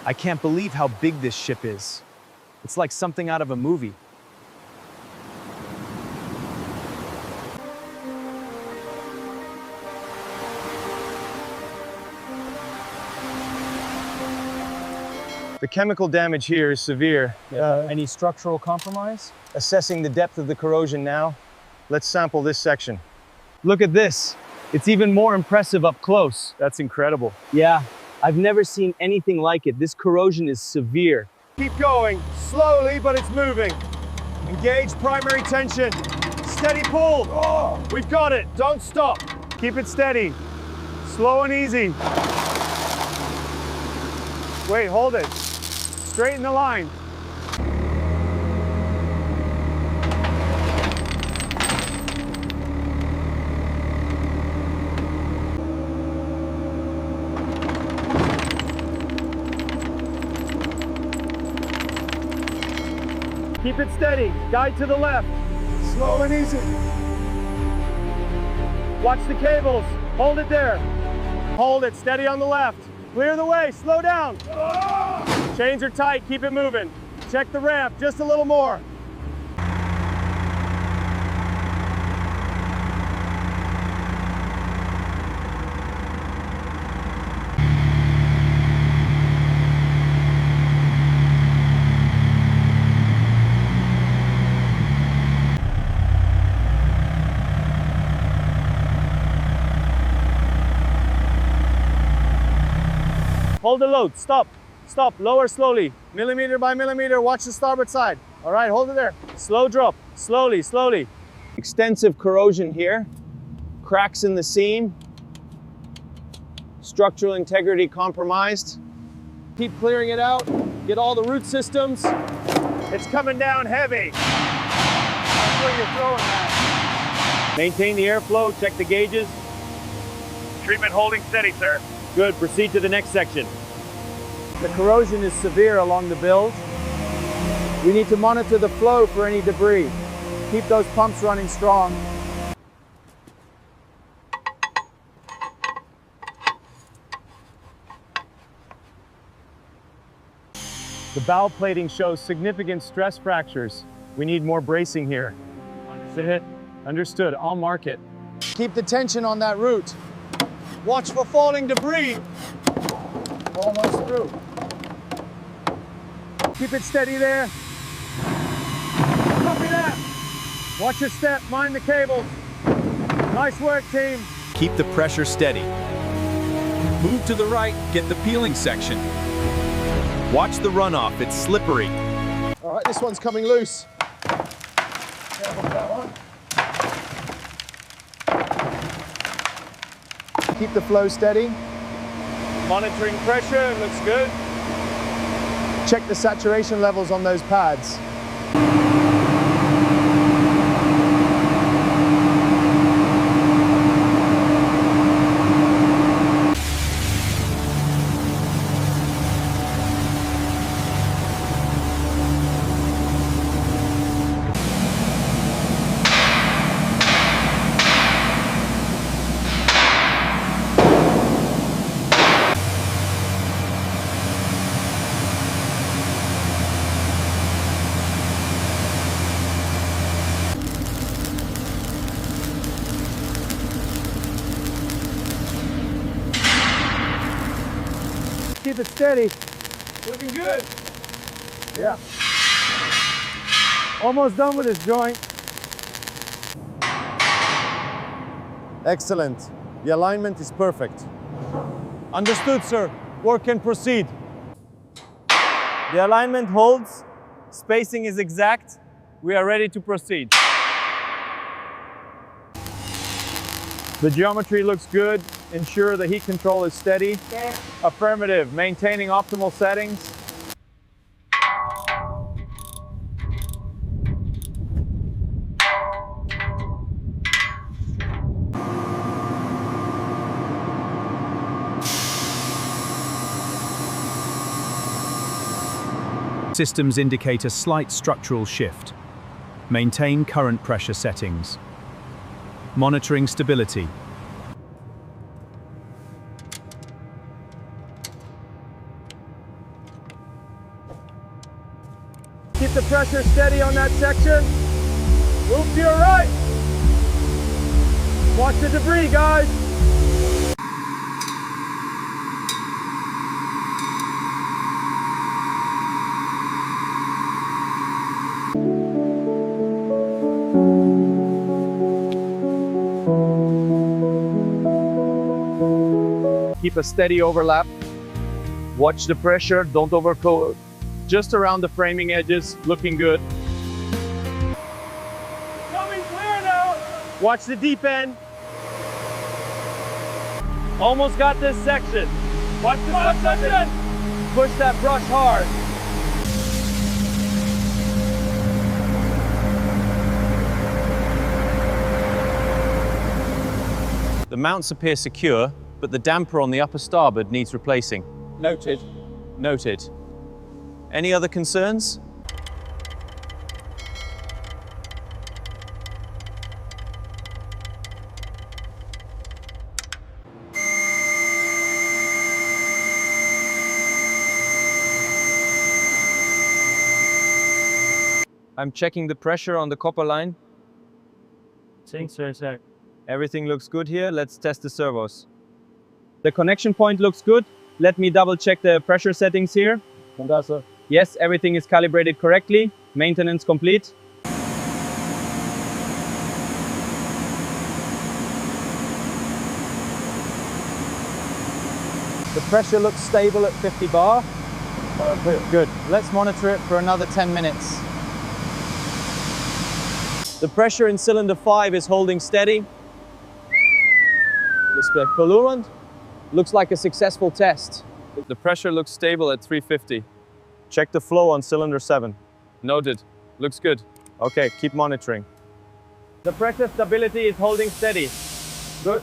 I can't believe how big this ship is. It's like something out of a movie. The chemical damage here is severe. Any structural compromise? Assessing the depth of the corrosion now, let's sample this section. Look at this. It's even more impressive up close. That's incredible. Yeah, I've never seen anything like it. This corrosion is severe. Keep going, slowly, but it's moving. Engage primary tension. Steady pull. Oh, we've got it, don't stop. Keep it steady, slow and easy. Wait, hold it. Straighten the line. Keep it steady, guide to the left. Slow and easy. Watch the cables, hold it there. Hold it, steady on the left. Clear the way, slow down. Chains are tight, keep it moving. Check the ramp, just a little more. Hold the load, stop, lower slowly. Millimeter by millimeter, watch the starboard side. All right, hold it there. Slow drop, slowly, slowly. Extensive corrosion here. Cracks in the seam. Structural integrity compromised. Keep clearing it out. Get all the root systems. It's coming down heavy. That's where you're throwing that. Maintain the airflow, check the gauges. Treatment holding steady, sir. Good, proceed to the next section. The corrosion is severe along the bilge. We need to monitor the flow for any debris. Keep those pumps running strong. The bow plating shows significant stress fractures. We need more bracing here. Understood. Understood, I'll mark it. Keep the tension on that root. Watch for falling debris. Almost through. Keep it steady there. Copy that. Watch your step, mind the cables. Nice work, team. Keep the pressure steady. Move to the right, get the peeling section. Watch the runoff, it's slippery. All right, this one's coming loose. Careful with that one. Keep the flow steady. Monitoring pressure, looks good. Check the saturation levels on those pads. Keep it steady. Looking good. Yeah. Almost done with this joint. Excellent. The alignment is perfect. Understood, sir. Work can proceed. The alignment holds. Spacing is exact. We are ready to proceed. The geometry looks good. Ensure the heat control is steady. Okay. Affirmative. Maintaining optimal settings. Systems indicate a slight structural shift. Maintain current pressure settings. Monitoring stability. Keep the pressure steady on that section. Move to your right. Watch the debris, guys. Keep a steady overlap. Watch the pressure, don't overcoat. Just around the framing edges, looking good. Coming clear now. Watch the deep end. Almost got this section. Watch the section. Push that brush hard. The mounts appear secure, but the damper on the upper starboard needs replacing. Noted. Noted. Any other concerns? I'm checking the pressure on the copper line. Everything looks good here. Let's test the servos. The connection point looks good. Let me double check the pressure settings here. Fantastic. Yes, everything is calibrated correctly. Maintenance complete. The pressure looks stable at 50 bar. Good. Let's monitor it for another 10 minutes. The pressure in cylinder 5 is holding steady. Display Columbus. Looks like a successful test. The pressure looks stable at 350. Check the flow on cylinder 7. Noted. Looks good. Okay, keep monitoring. The pressure stability is holding steady. Good.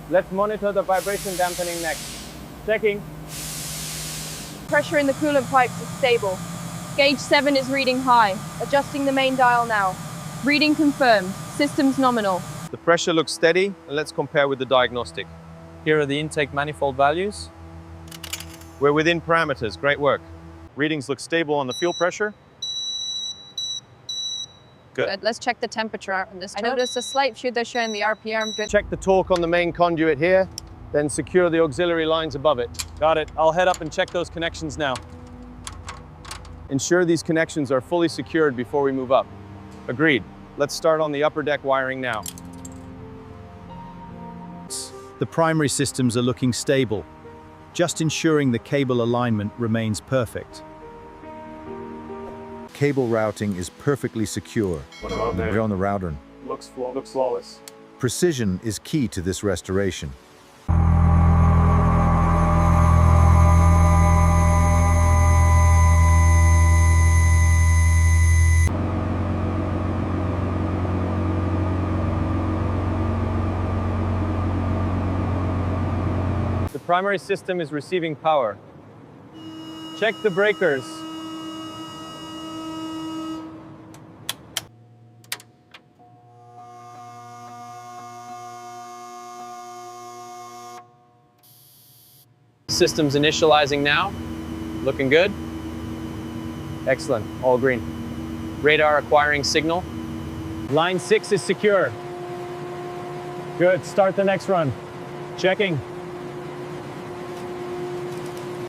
Let's monitor the vibration dampening next. Checking. Pressure in the coolant pipes is stable. Gauge 7 is reading high. Adjusting the main dial now. Reading confirmed. Systems nominal. The pressure looks steady, and let's compare with the diagnostic. Here are the intake manifold values. We're within parameters. Great work. Readings look stable on the fuel pressure. Good. Let's check the temperature on this. I noticed a slight shift showing the RPM. Check the torque on the main conduit here, then secure the auxiliary lines above it. Got it. I'll head up and check those connections now. Ensure these connections are fully secured before we move up. Agreed. Let's start on the upper deck wiring now. The primary systems are looking stable, just ensuring the cable alignment remains perfect. Cable routing is perfectly secure. What about We're on the router. Looks flawless. Precision is key to this restoration. The primary system is receiving power. Check the breakers. System's initializing now. Looking good. Excellent, all green. Radar acquiring signal. Line 6 is secure. Good, start the next run. Checking.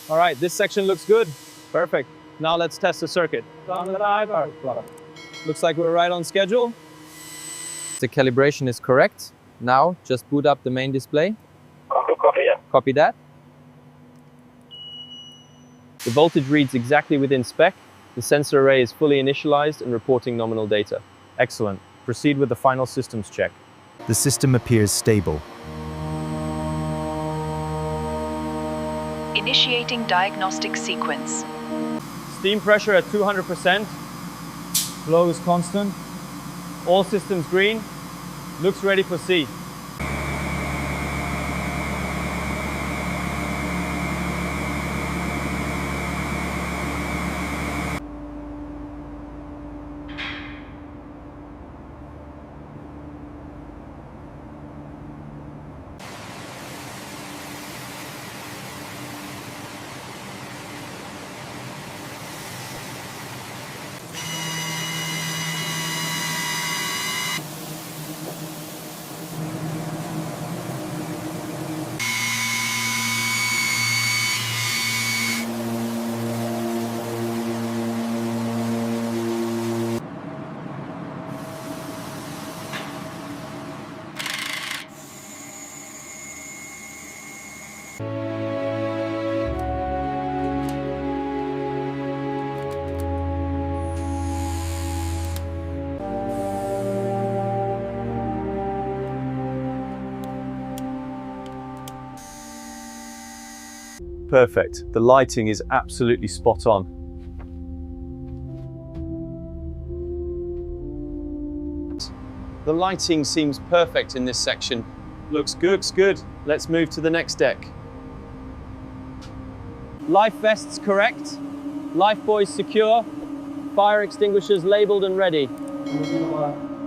All right, this section looks good. Perfect. Now let's test the circuit. Looks like we're right on schedule. The calibration is correct. Now just boot up the main display. Copy that. The voltage reads exactly within spec. The sensor array is fully initialized and reporting nominal data. Excellent. Proceed with the final systems check. The system appears stable. Initiating diagnostic sequence. Steam pressure at 200%. Flow is constant. All systems green. Looks ready for sea. Perfect. The lighting is absolutely spot on. The lighting seems perfect in this section. Looks good, looks good. Let's move to the next deck. Life vests correct. Life buoys secure. Fire extinguishers labeled and ready.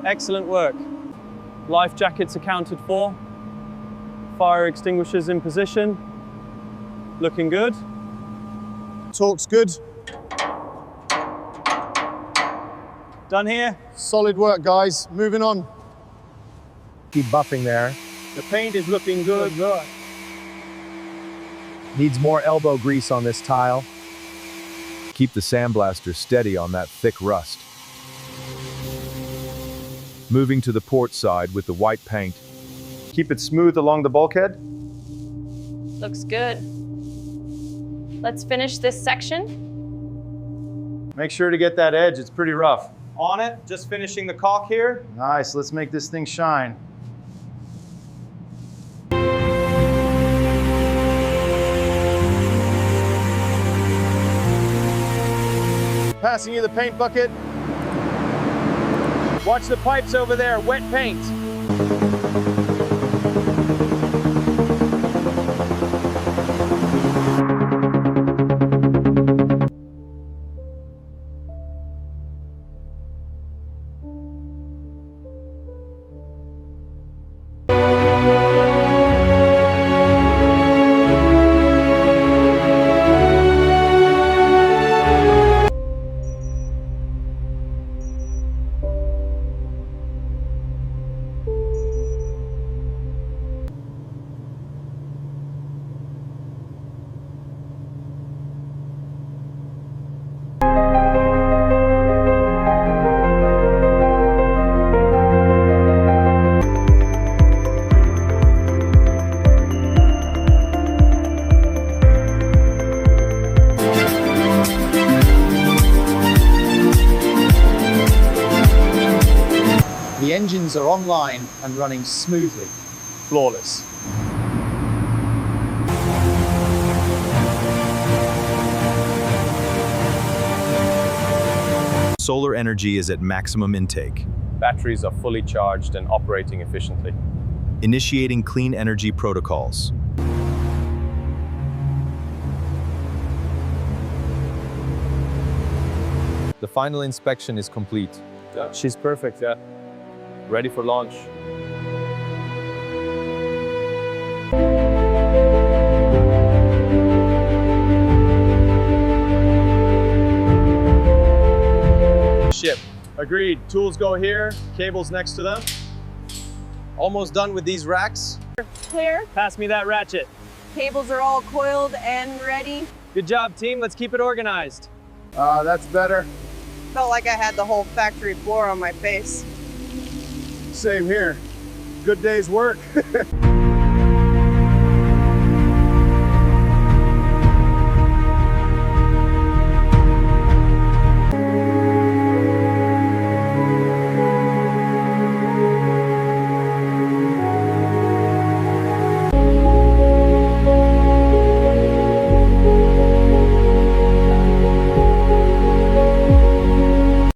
Excellent work. Life jackets accounted for. Fire extinguishers in position. Looking good. Torque's good. Done here. Solid work, guys. Moving on. Keep buffing there. The paint is looking good. Needs more elbow grease on this tile. Keep the sandblaster steady on that thick rust. Moving to the port side with the white paint. Keep it smooth along the bulkhead. Looks good. Let's finish this section. Make sure to get that edge, it's pretty rough. On it, just finishing the caulk here. Nice, let's make this thing shine. Passing you the paint bucket. Watch the pipes over there, wet paint. The engines are online and running smoothly. Flawless. Solar energy is at maximum intake. Batteries are fully charged and operating efficiently. Initiating clean energy protocols. The final inspection is complete. Yeah, she's perfect, yeah. Ready for launch. Ship. Agreed. Tools go here, cables next to them. Almost done with these racks. Clear. Pass me that ratchet. Cables are all coiled and ready. Good job, team. Let's keep it organized. That's better. Felt like I had the whole factory floor on my face. Same here. Good day's work.